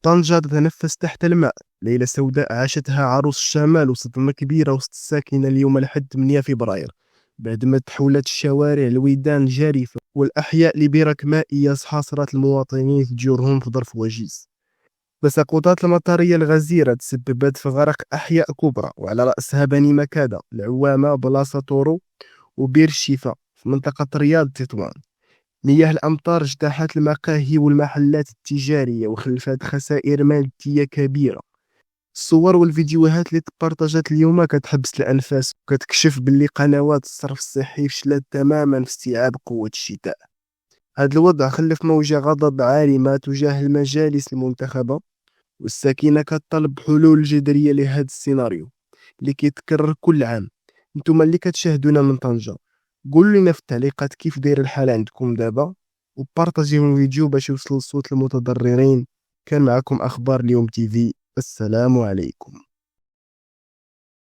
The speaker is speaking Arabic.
طنجة تتنفس تحت الماء. ليلة سوداء عاشتها عروس الشمال وصدمة كبيرة وسط الساكنة اليوم لحد 8 فبراير، بعدما تحولت الشوارع الويدان الجارفة والأحياء لبرك مائية حاصرت المواطنين في ديورهم في ظرف وجيز. تساقطات المطرية الغزيرة تسببت في غرق أحياء كبرى، وعلى رأسها بني مكادة، العوامة، بلاصة طورو، وبير الشفا في منطقة رياض تطوان. مياه الأمطار اجتاحت المقاهي والمحلات التجارية وخلفت خسائر مادية كبيرة. الصور والفيديوهات اللي تبارطاجات اليوم كتحبس الأنفاس وكتكشف باللي قنوات الصرف الصحي فشلت تماما في استيعاب قوة الشتاء. هذا الوضع خلف موجة غضب عارمة تجاه المجالس المنتخبة، والساكنة كتطلب حلول جذرية لهذا السيناريو اللي كيتكرر كل عام. نتوما اللي كتشاهدونا من طنجة، قولوا لنا في التعليقات كيف داير الحال عندكم دابا، وبارطاجيو الفيديو باش يوصل الصوت للمتضررين. كان معكم أخبار اليوم تي في، السلام عليكم.